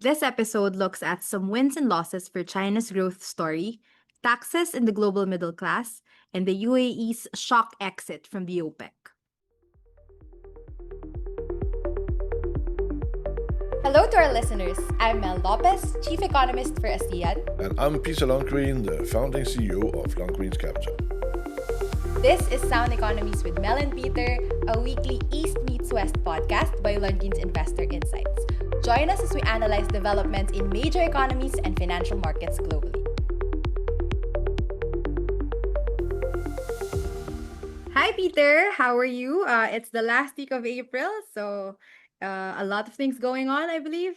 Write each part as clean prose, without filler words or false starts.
This episode looks at some wins and losses for China's growth story, taxes in the global middle class, and the UAE's shock exit from the OPEC. Hello to our listeners. I'm Mel Lopez, Chief Economist for ASEAN. And I'm Peter Lundgren, the founding CEO of Lundgren's Capital. This is Sound Economies with Mel and Peter, a weekly East Meets West podcast by Lundgren's Investor Insights. Join us as we analyze developments in major economies and financial markets globally. Hi, Peter. How are you? It's the last week of April, so a lot of things going on, I believe.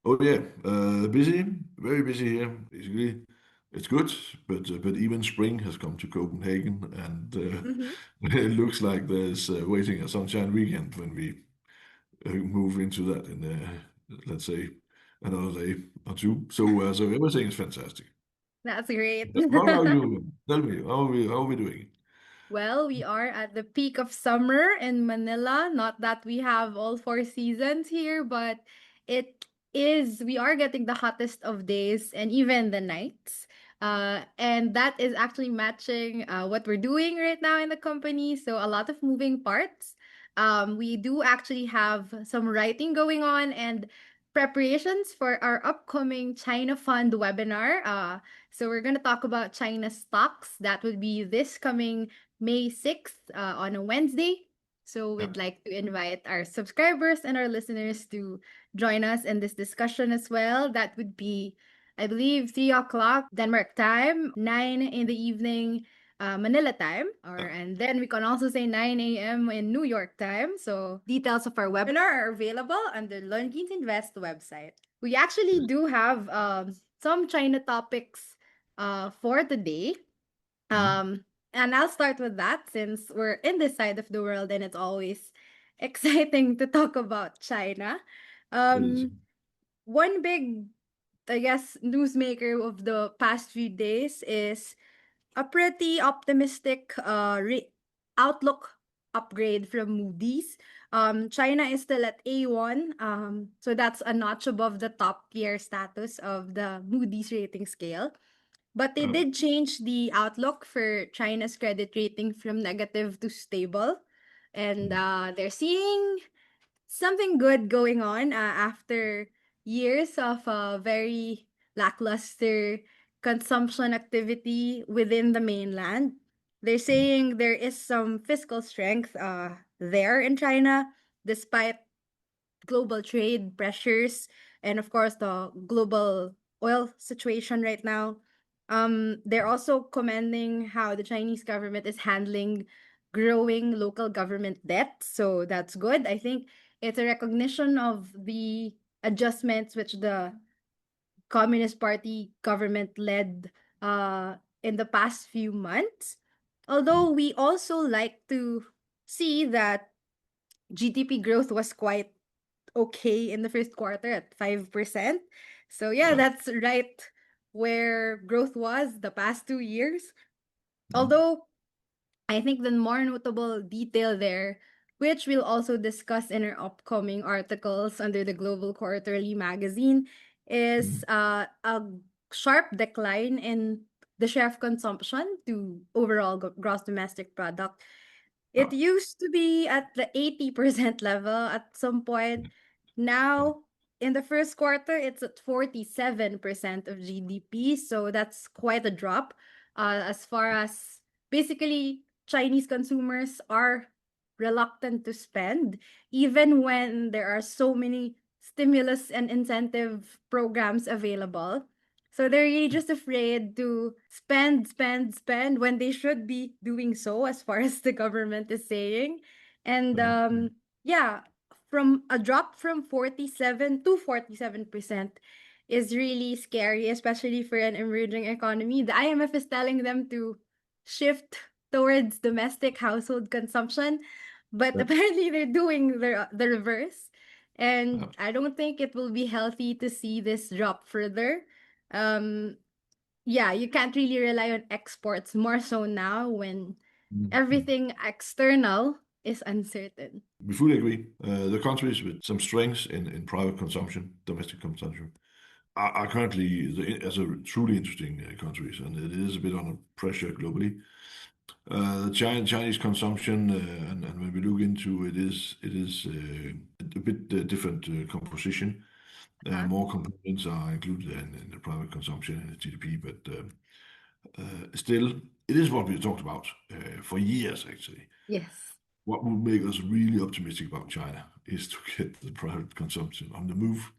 Oh yeah, busy, very busy here. Basically, it's good, but even spring has come to Copenhagen, and it looks like there's waiting a sunshine weekend when we move into that in let's say another day or two. So everything is fantastic. That's great. How are you? Tell me, how are we doing? Well, we are at the peak of summer in Manila. Not that we have all four seasons here, but we are getting the hottest of days and even the nights. And that is actually matching what we're doing right now in the company. So a lot of moving parts. We do actually have some writing going on and preparations for our upcoming China Fund webinar. So we're going to talk about China stocks. That would be this coming May 6th on a Wednesday. So we'd like to invite our subscribers and our listeners to join us in this discussion as well. That would be, I believe, 3 o'clock Denmark time, 9 in the evening Manila time, and then we can also say 9 a.m. in New York time. So details of our webinar are available on the Lundgren's Invest website. We actually do have some China topics for today. And I'll start with that since we're in this side of the world and it's always exciting to talk about China. One big, I guess, newsmaker of the past few days is a pretty optimistic outlook upgrade from Moody's. China is still at A1, so that's a notch above the top tier status of the Moody's rating scale. But they did change the outlook for China's credit rating from negative to stable. And they're seeing something good going on after years of very lackluster consumption activity within the mainland. They're saying there is some fiscal strength there in China, despite global trade pressures and, of course, the global oil situation right now. They're also commending how the Chinese government is handling growing local government debt. So that's good. I think it's a recognition of the adjustments which the Communist Party government led in the past few months. Although we also like to see that GDP growth was quite okay in the first quarter at 5%. So yeah, that's right where growth was the past 2 years. Although I think the more notable detail there, which we'll also discuss in our upcoming articles under the Global Quarterly magazine, is a sharp decline in the share of consumption to overall gross domestic product. It used to be at the 80% level at some point. Now, in the first quarter, it's at 47% of GDP. So that's quite a drop as far as basically Chinese consumers are reluctant to spend, even when there are so many stimulus and incentive programs available. So they're really just afraid to spend when they should be doing so, as far as the government is saying. And yeah, from a drop from 47 to 47% is really scary, especially for an emerging economy. The IMF is telling them to shift towards domestic household consumption, but apparently they're doing the reverse. And I don't think it will be healthy to see this drop further. Yeah, you can't really rely on exports more so now when everything external is uncertain. We fully agree. The countries with some strengths in private consumption, domestic consumption, are currently as a truly interesting countries, and it is a bit under pressure globally. Chinese consumption, and when we look into it, is a bit different composition. Uh-huh. More components are included in the private consumption and the GDP, but still, it is what we've talked about for years, actually. Yes. What would make us really optimistic about China is to get the private consumption on the move.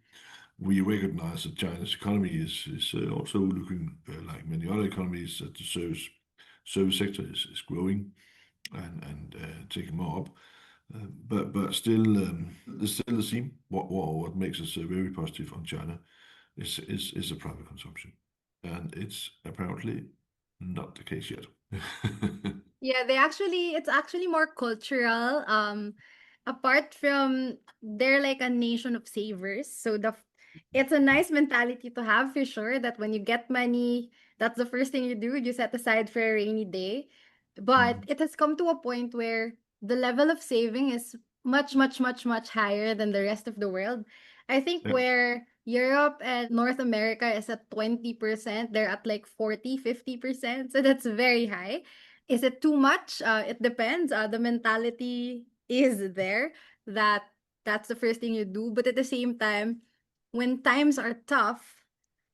We recognize that China's economy is also looking like many other economies, that the service sector is growing and taking more up. But still, there's still the same. What makes us very positive on China is the private consumption, and it's apparently not the case yet. Yeah, it's actually more cultural. Apart from they're like a nation of savers. So it's a nice mentality to have for sure that when you get money, that's the first thing you do. You set aside for a rainy day. But Mm. it has come to a point where the level of saving is much, much, much, much higher than the rest of the world. I think Yeah. where Europe and North America is at 20%, they're at like 40, 50%. So that's very high. Is it too much? It depends. The mentality is there that that's the first thing you do. But at the same time, when times are tough,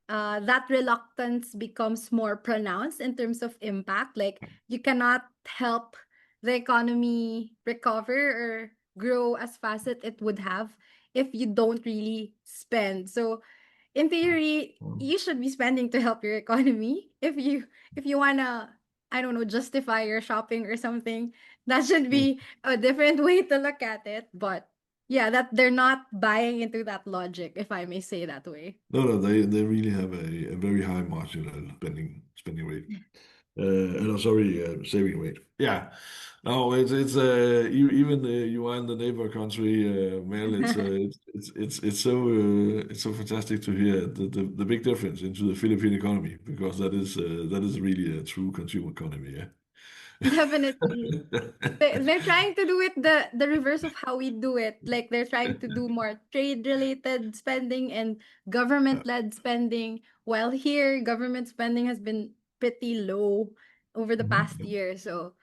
that reluctance becomes more pronounced in terms of impact. Like you cannot help the economy recover or grow as fast as it would have if you don't really spend. So in theory, Mm. you should be spending to help your economy. If you wanna, I don't know, justify your shopping or something, that should Mm. be a different way to look at it. But yeah, that they're not buying into that logic, if I may say that way. No, they really have a very high marginal spending rate. No, sorry, saving rate. Yeah. No, even you are in the neighbor country, Mel. It's so fantastic to hear the big difference into the Philippine economy, because that is really a true consumer economy. Definitely. They're trying to do it the reverse of how we do it. Like they're trying to do more trade related spending and Yeah. government led spending. While here, government spending has been pretty low over the past Mhm. year. So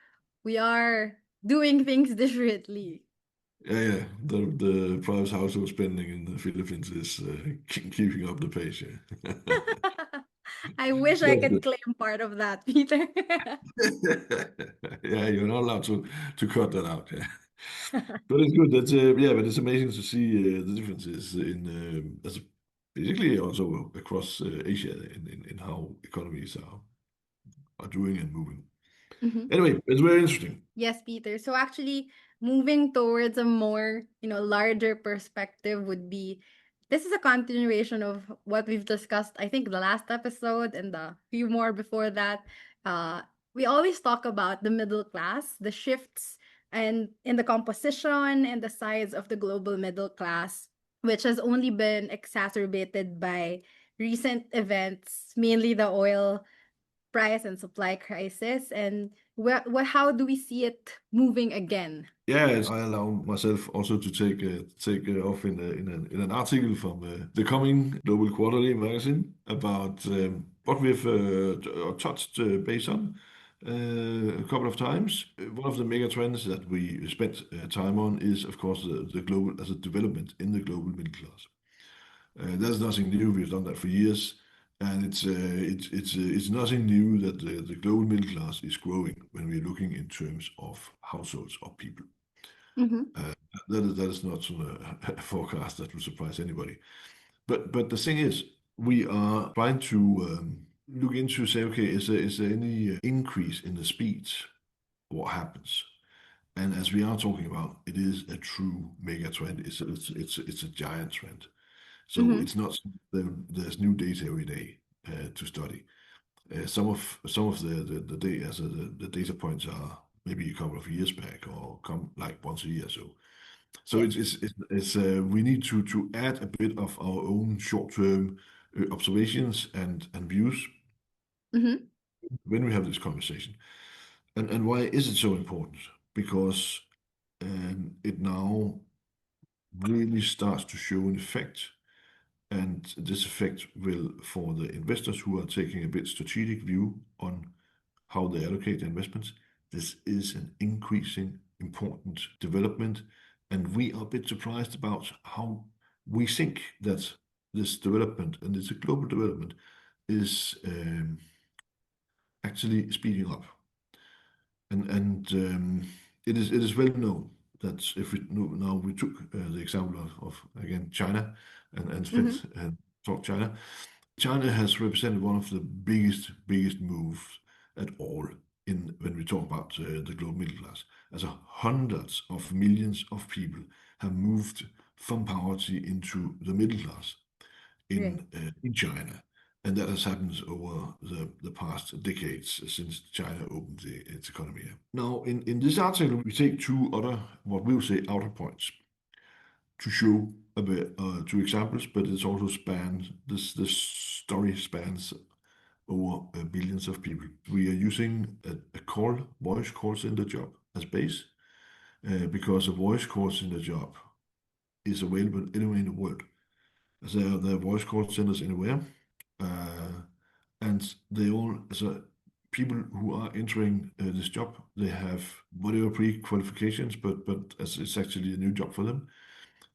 we are doing things differently. Yeah. The private household spending in the Philippines is keeping up the pace. Yeah. I wish I That's could good. claim part of that, Peter. Yeah, you're not allowed to cut that out. Yeah. But it's good. But it's amazing to see the differences in as basically also across Asia in how economies are doing and moving. Mhm. Anyway, it's very interesting. Yes, Peter. So actually, moving towards a more, larger perspective would be this is a continuation of what we've discussed, I think, the last episode and the few more before that. Uh, we always talk about the middle class, the shifts and in the composition and the size of the global middle class, which has only been exacerbated by recent events, mainly the oil price and supply crisis, and how do we see it moving again? I allow myself also to take off in an article from the coming Global Quarterly magazine about what we've touched base on a couple of times. One of the mega trends that we spent time on is, of course, the global as a development in the global middle class. That's nothing new. We've done that for years, and it's nothing new that the global middle class is growing when we're looking in terms of households or people. Mm-hmm. Uh, that is not a forecast that will surprise anybody. But the thing is, we are trying to look into say, okay, is there any increase in the speed? What happens? And as we are talking about, it is a true mega trend. It's a giant trend. So Mm-hmm. it's not there's new data every day to study. Some of the data, so the data points are maybe a couple of years back or come like once a year. So Yes. we need to add a bit of our own short-term observations and views Mm-hmm. when we have this conversation. And why is it so important? Because it now really starts to show an effect And this effect will, for the investors who are taking a bit strategic view on how they allocate their investments, this is an increasing important development. And we are a bit surprised about how we think that this development, and it's a global development, is actually speeding up. And it is well known that if we now we took the example of again China and Mm-hmm. spent and talk China. China has represented one of the biggest moves at all in when we talk about the global middle class. As hundreds of millions of people have moved from poverty into the middle class Right. in China. And that has happened over the past decades since China opened its economy. Now, in this article, we take two other, what we will say, outer points to show a bit, two examples, but it's also spans, this story spans over billions of people. We are using a voice call center job as base because a voice call center job is available anywhere in the world. There are voice call centers anywhere, uh, and they all, so people who are entering this job, they have whatever pre-qualifications, but as it's actually a new job for them.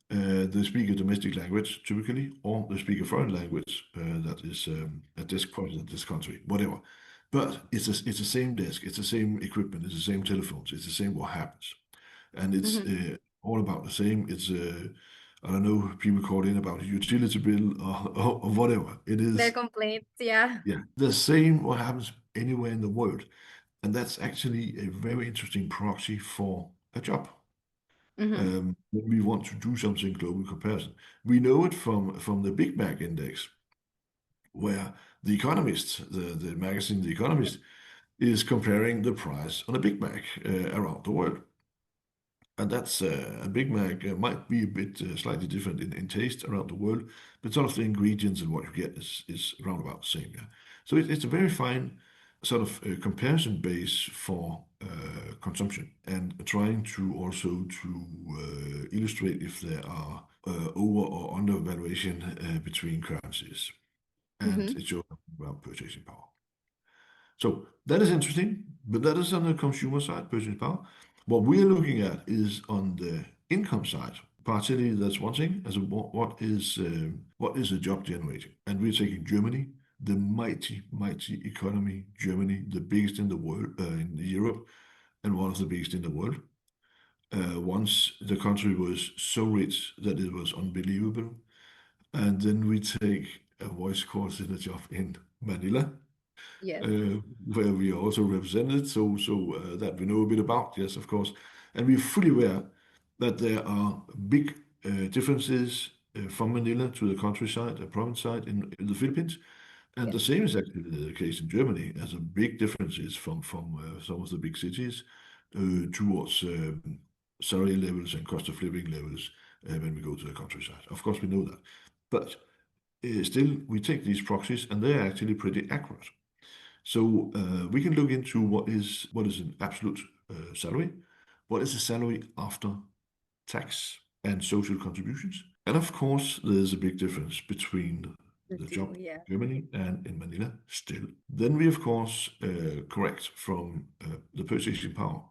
They speak a domestic language typically, or they speak a foreign language that is a desk project in this country, whatever. But it's the same desk, it's the same equipment, it's the same telephones, it's the same what happens, and it's Mm-hmm. all about the same. It's I don't know, people call in about a utility bill or whatever. It Their is, complaints, yeah. yeah, the same what happens anywhere in the world, and that's actually a very interesting proxy for a job Mm-hmm. when we want to do something global comparison. We know it from the Big Mac index, where the Economist, the magazine The Economist, is comparing the price on a Big Mac around the world. And that's a Big Mac might be a bit slightly different in taste around the world, but sort of the ingredients and what you get is around about the same. Yeah. So it's a very fine sort of comparison base for consumption and trying to also to illustrate if there are over or undervaluation between currencies, and Mm-hmm. it shows about purchasing power. So that is interesting, but that is on the consumer side, purchasing power. What we are looking at is on the income side. Partially, that's one thing. As a, what is a job generating? And we're taking Germany, the mighty economy, Germany, the biggest in the world, in Europe, and one of the biggest in the world. Once the country was so rich that it was unbelievable, and then we take a voice course in a job in Manila, Yes. where we are also represented, so that we know a bit about, yes, of course. And we're fully aware that there are big differences from Manila to the countryside, the province side in the Philippines. And Yes. the same is actually the case in Germany, as a big differences from some of the big cities towards salary levels and cost of living levels when we go to the countryside. Of course, we know that. But still, we take these proxies and they're actually pretty accurate. So we can look into what is an absolute salary, what is a salary after tax and social contributions, and of course there's a big difference between The the two, job yeah. in Germany and in Manila still. Then we of course correct from the purchasing power,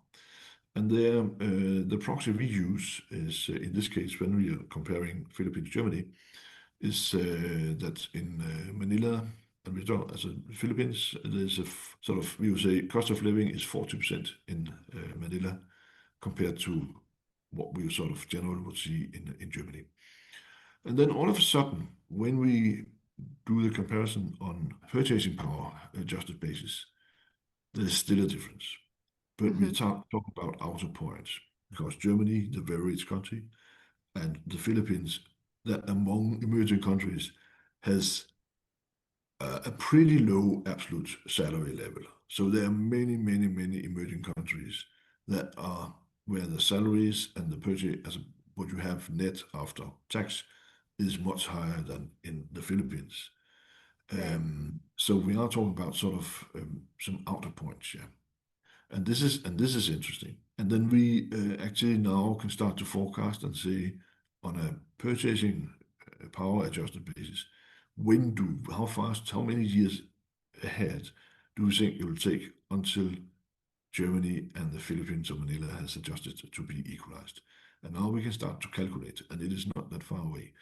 and there the proxy we use is in this case when we are comparing Philippines Germany is that in Manila and we don't, as in Philippines, there's a sort of, we would say, cost of living is 40% in Manila compared to what we sort of generally would see in Germany. And then all of a sudden, when we do the comparison on purchasing power adjusted basis, there's still a difference. But we Mm-hmm. talk about outer points because Germany, the very rich country, and the Philippines, that among emerging countries, has a pretty low absolute salary level. So there are many emerging countries that are where the salaries and the purchase, as what you have net after tax, is much higher than in the Philippines. Right. So we are talking about sort of some outer points, yeah. And this is interesting. And then we actually now can start to forecast and say on a purchasing power adjusted basis, how fast, how many years ahead do you think it will take until Germany and the Philippines or Manila has adjusted to be equalized? And now we can start to calculate, and it is not that far away.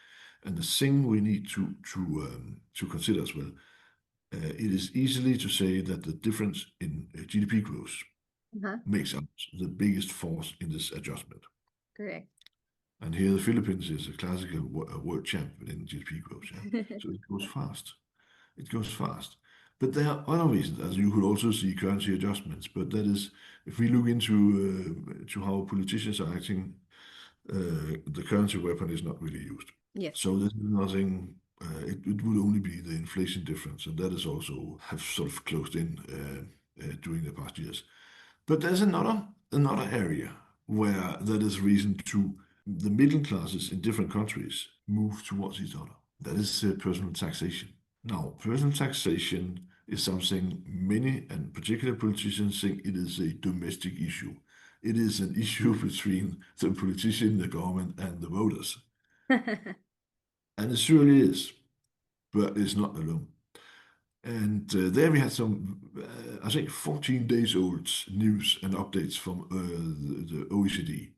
And the thing we need to consider as well, it is easily to say that the difference in GDP growth Uh-huh. makes up the biggest force in this adjustment. Correct. And here the Philippines is a classical world champ in GDP growth. Yeah? So it goes fast. It goes fast. But there are other reasons, as you could also see currency adjustments. But that is, if we look into to how politicians are acting, the currency weapon is not really used. Yes. So there's nothing. It would only be the inflation difference, and that is also have sort of closed in during the past years. But there's another area where there is reason to the middle classes in different countries move towards each other. That is personal taxation. Now, personal taxation is something many and particular politicians think it is a domestic issue. It is an issue between the politician, the government, and the voters. And it surely is, but it's not alone. And there we had some, I think, 14 days old news and updates from the OECD.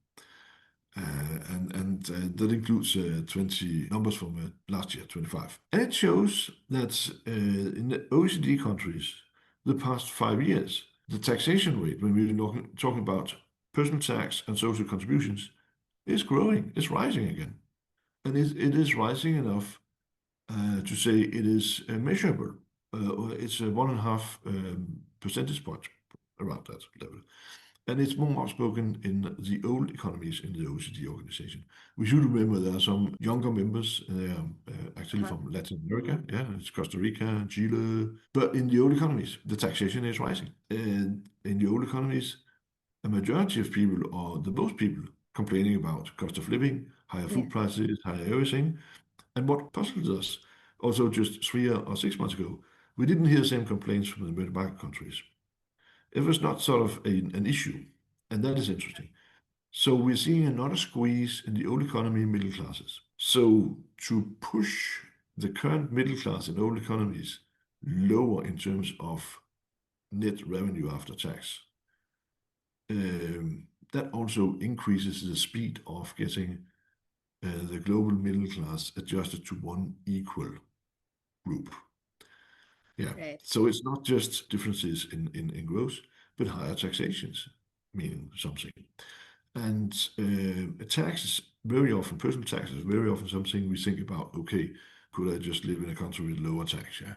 And that includes 20 numbers from last year, 25. And it shows that in the OECD countries, the past 5 years, the taxation rate, when we're talking about personal tax and social contributions, is growing, is rising again. And it is rising enough to say it is measurable. Or it's a 1.5 percentage point around that level. And it's more outspoken in the old economies in the OECD organization. We should remember there are some younger members. They are actually Uh-huh. from Latin America. Yeah, it's Costa Rica, Chile. But in the old economies, the taxation is rising. And in the old economies, a majority of people, or the most people, complaining about cost of living, higher food Yes. prices, higher everything. And what puzzles us, also just 3 or 6 months ago, we didn't hear the same complaints from the middle market countries. It was not sort of an issue, and that is interesting. So we're seeing another squeeze in the old economy middle classes. So to push the current middle class in old economies lower in terms of net revenue after tax, that also increases the speed of getting the global middle class adjusted to one equal group. Yeah. Right. So it's not just differences in growth, but higher taxations, meaning something. And taxes, very often, personal taxes, very often something we think about, okay, could I just live in a country with lower tax? Yeah.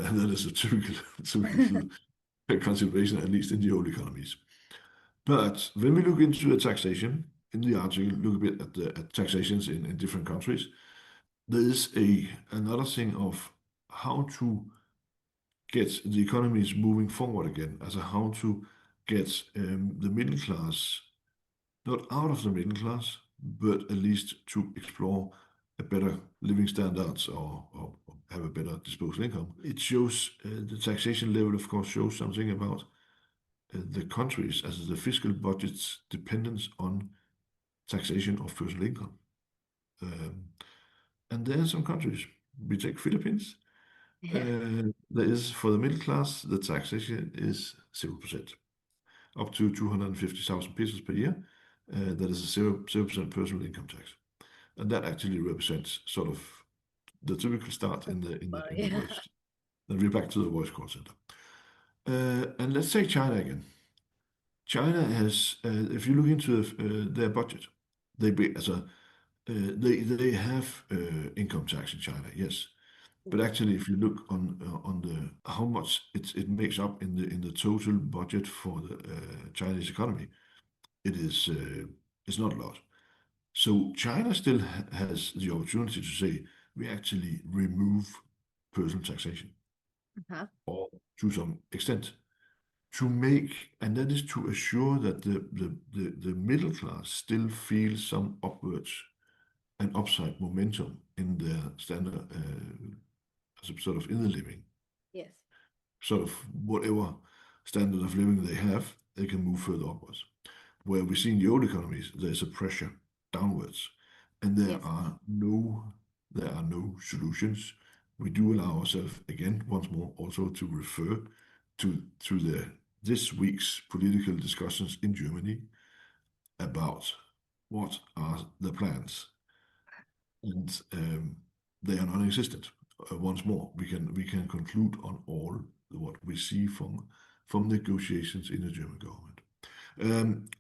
And that is a typical consideration, at least in the old economies. But when we look into the taxation, in the article, look a bit at the taxations in different countries, there is another thing of how to get the economies moving forward again, as a how to get the middle class not out of the middle class, but at least to explore a better living standards or have a better disposable income. It shows the taxation level, of course, shows something about the countries as the fiscal budget's dependence on taxation of personal income. Um, and there are some countries. We take Philippines. Yeah. There is for the middle class, the taxation is 0%, up to 250,000 pesos per year. That is a 0% personal income tax. And that actually represents sort of the typical start in the Yeah. West. Then we're back to the voice call center. And let's take China again. China has, if you look into their budget, they have income tax in China, yes. But actually, if you look on the how much it makes up in the total budget for the Chinese economy, it is it's not a lot. So China still has the opportunity to say we actually remove personal taxation, Uh-huh. or to some extent, to make, and that is to assure that the middle class still feels some upwards and upside momentum in their standard, as a sort of in the living, Yes. sort of whatever standard of living they have, they can move further upwards. Where we see in the old economies, there's a pressure downwards, and there Yes. are no There are no solutions. We do allow ourselves again, once more, also to refer to this week's political discussions in Germany about what are the plans, and they are non-existent. Once more, we can conclude on all what we see from negotiations in the German government.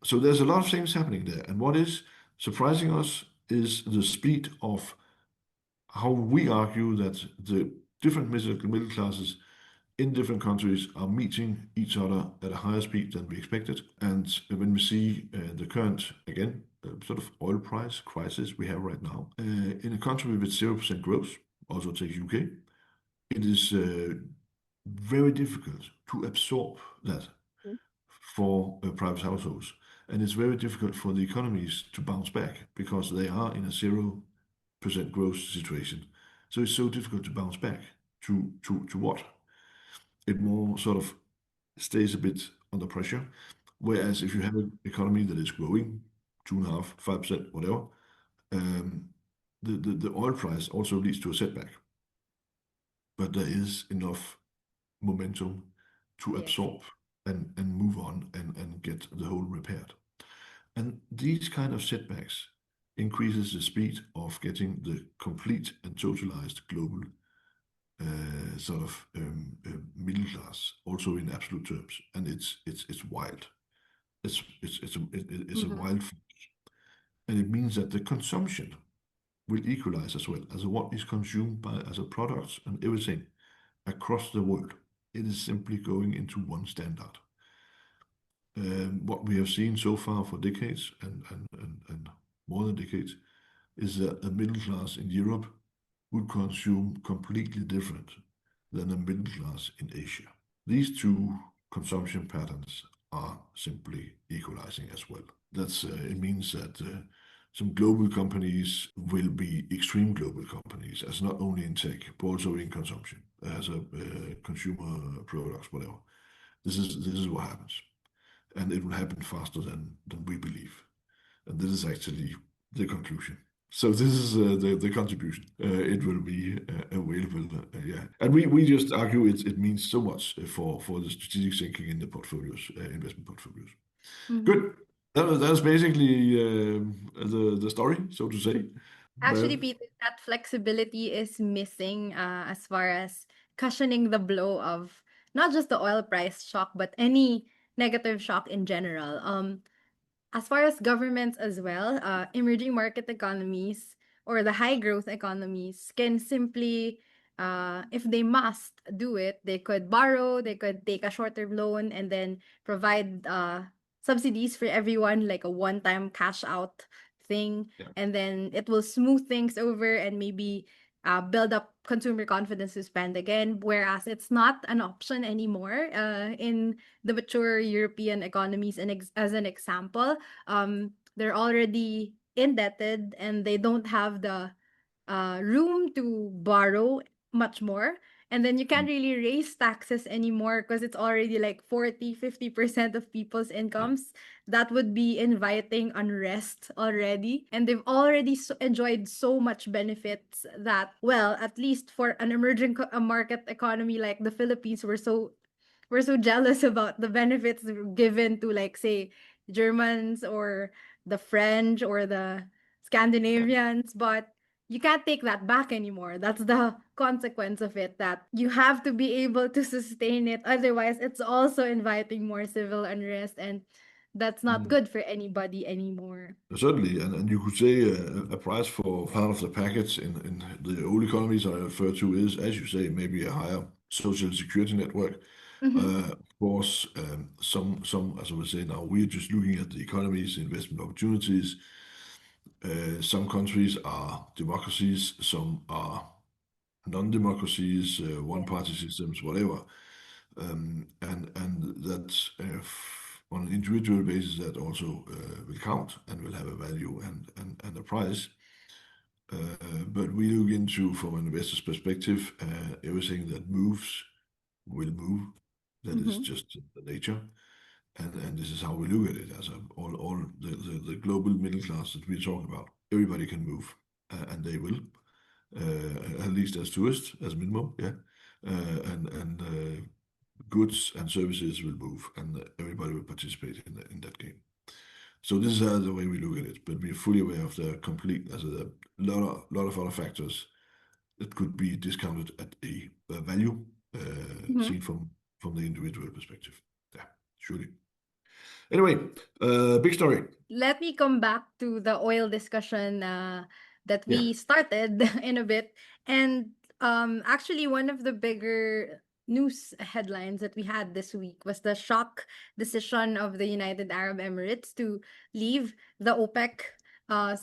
So there's a lot of things happening there, and what is surprising us is the speed of how we argue that the different middle classes in different countries are meeting each other at a higher speed than we expected. And when we see the current, again, sort of oil price crisis we have right now, in a country with 0% growth, also take UK, it is very difficult to absorb that for private households. And it's very difficult for the economies to bounce back because they are in a 0% growth situation. So it's so difficult to bounce back to what? It more sort of stays a bit under pressure. Whereas if you have an economy that is growing 2.5%, 5%, whatever, um, the oil price also leads to a setback. But there is enough momentum to Yes. absorb and move on and get the whole repaired. And these kind of setbacks increases the speed of getting the complete and totalized global sort of middle class, also in absolute terms, and it's wild. It's a Mm-hmm. wild, and it means that the consumption will equalize as well as what is consumed by as a products and everything across the world. It is simply going into one standard. What we have seen so far for decades and more than decades is that a middle class in Europe would consume completely different than a middle class in Asia. These two consumption patterns are simply equalizing as well. It means that some global companies will be extreme global companies, as not only in tech but also in consumption, as a consumer products, whatever. This is what happens, and it will happen faster than we believe. And this is actually the conclusion. So this is the contribution. It will be available, yeah. And we just argue it means so much for the strategic thinking in the portfolios, investment portfolios. Mm-hmm. Good. That's basically the story, so to say. Actually, But Peter, that flexibility is missing as far as cushioning the blow of not just the oil price shock, but any negative shock in general. As far as governments as well, emerging market economies or the high growth economies can simply, if they must do it, they could borrow, they could take a short term loan and then provide subsidies for everyone, like a one time cash out thing. yeah. And then it will smooth things over and maybe build up consumer confidence to spend again. Whereas it's not an option anymore in the mature European economies. And as an example, they're already indebted and they don't have the room to borrow much more. And then you can't really raise taxes anymore because it's already like 40-50% of people's Yeah. incomes. That would be inviting unrest already. And they've already enjoyed so much benefits that, well, at least for an emerging market economy like the Philippines, we're so jealous about the benefits given to, like, say, Germans or the French or the Yeah. Scandinavians, but you can't take that back anymore. That's the consequence of it, that you have to be able to sustain it. Otherwise, it's also inviting more civil unrest, and that's not Mm. good for anybody anymore. Certainly, and you could say a price for part of the package in the old economies I refer to is, as you say, maybe a higher social security network. Mm-hmm. Of course, some, as I would say now, we're just looking at the economies, investment opportunities. Some countries are democracies, some are non-democracies, one-party systems, whatever. And that on an individual basis, that also will count and will have a value and a price. But we look into, from an investor's perspective, everything that moves will move. That is Mm-hmm. just the nature. And this is how we look at it as all the global middle class that we're talking about. Everybody can move, and they will. at least as tourists, as minimum, yeah. And goods and services will move, and everybody will participate in that game. So this is the way we look at it, but we're fully aware of the complete, as a lot of other factors that could be discounted at a value Mhm. seen from the individual perspective. Yeah, surely. Anyway, big story. Let me come back to the oil discussion that Yeah. we started in a bit. And actually, one of the bigger news headlines that we had this week was the shock decision of the United Arab Emirates to leave the OPEC.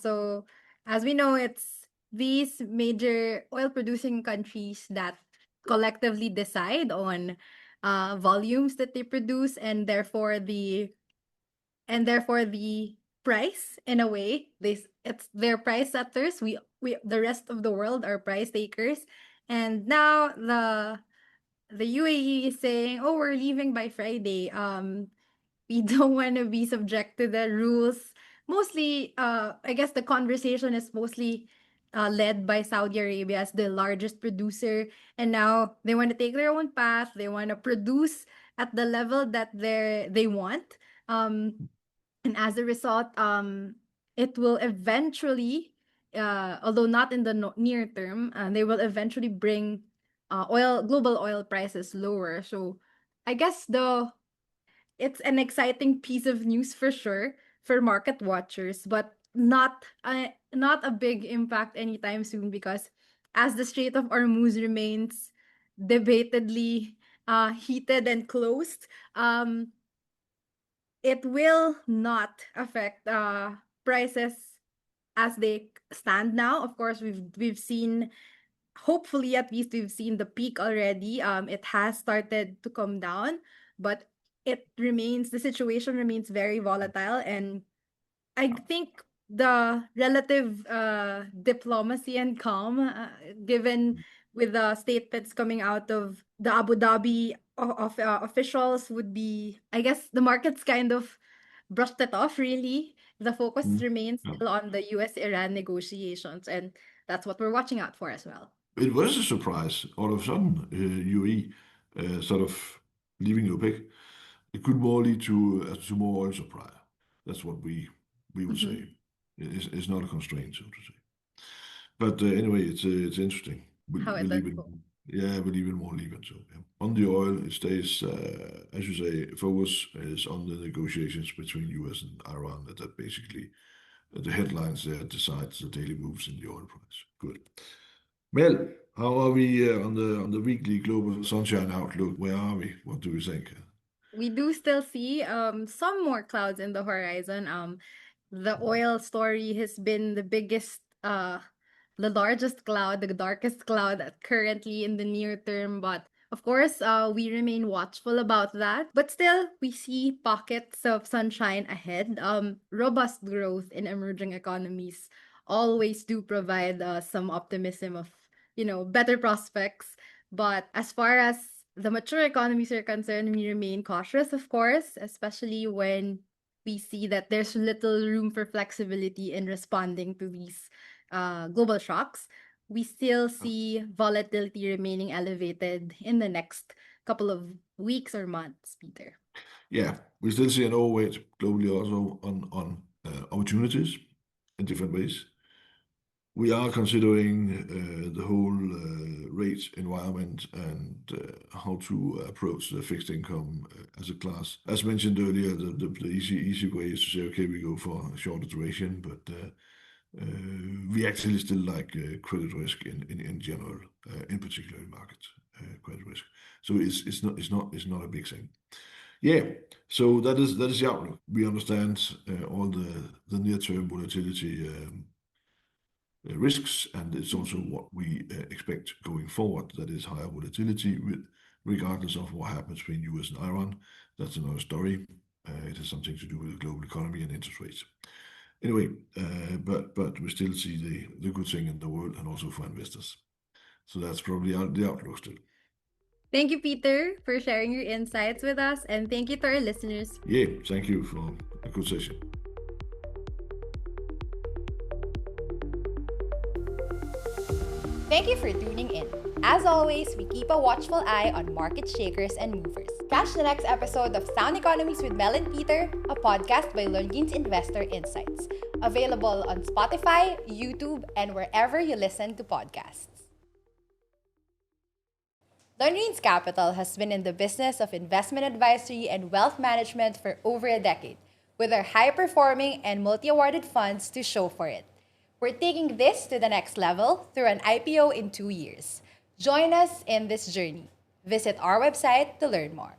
So, as we know, it's these major oil producing countries that collectively decide on volumes that they produce, and therefore the price, in a way, it's their price setters. We the rest of the world are price takers. And now the UAE is saying, oh, we're leaving by Friday. We don't want to be subject to the rules. Mostly, I guess the conversation is mostly led by Saudi Arabia as the largest producer, and now they want to take their own path. They want to produce at the level that they want. Um, and as a result, it will eventually, although not in the near term, they will eventually bring global oil prices lower. So I guess it's an exciting piece of news for sure for market watchers, but not a big impact anytime soon, because as the Strait of Hormuz remains debatedly heated and closed, it will not affect prices as they stand now. Of course, we've seen, hopefully at least we've seen the peak already. It has started to come down, but the situation remains very volatile. And I think the relative diplomacy and calm, given with the statements coming out of the Abu Dhabi officials, would be, I guess, the markets kind of brushed it off, really. The focus Mm. remains Yeah. still on the US-Iran negotiations, and that's what we're watching out for as well. It was a surprise. All of a sudden, UAE sort of leaving OPEC. It could more lead to more oil supply. That's what we would Hmm. say. It's not a constraint, so to say. But anyway, it's interesting. How it We'll does even go. yeah, we'll even more leave it. So yeah. On the oil, it stays as you say. Focus is on the negotiations between U.S. and Iran. That basically the headlines there decides the daily moves in the oil price. Good. Mel, how are we on the weekly global sunshine outlook? Where are we? What do we think? We do still see some more clouds in the horizon. The oil story has been the largest cloud, the darkest cloud currently in the near term. But of course, we remain watchful about that. But still, we see pockets of sunshine ahead. Robust growth in emerging economies always do provide some optimism of, better prospects. But as far as the mature economies are concerned, we remain cautious, of course, especially when we see that there's little room for flexibility in responding to these global shocks. We still see volatility remaining elevated in the next couple of weeks or months, Peter. Yeah, we still see an overweight globally also on opportunities in different ways. We are considering the whole rate environment and how to approach the fixed income as a class. As mentioned earlier, the easy way is to say, okay, we go for a shorter duration, but we actually still like credit risk in general, in particular in markets, credit risk. So it's not a big thing. Yeah, so that is the outlook. We understand all the near term volatility. Risks, and it's also what we expect going forward. That is higher volatility, regardless of what happens between US and Iran. That's another story. It has something to do with the global economy and interest rates. Anyway, but we still see the good thing in the world and also for investors. So that's probably the outlook still. Thank you, Peter, for sharing your insights with us, and thank you to our listeners. Yeah, thank you for a good session. Thank you for tuning in. As always, we keep a watchful eye on market shakers and movers. Catch the next episode of Sound Economies with Mel and Peter, a podcast by Longines Investor Insights. Available on Spotify, YouTube, and wherever you listen to podcasts. Longines Capital has been in the business of investment advisory and wealth management for over a decade, with our high-performing and multi-awarded funds to show for it. We're taking this to the next level through an IPO in 2 years. Join us in this journey. Visit our website to learn more.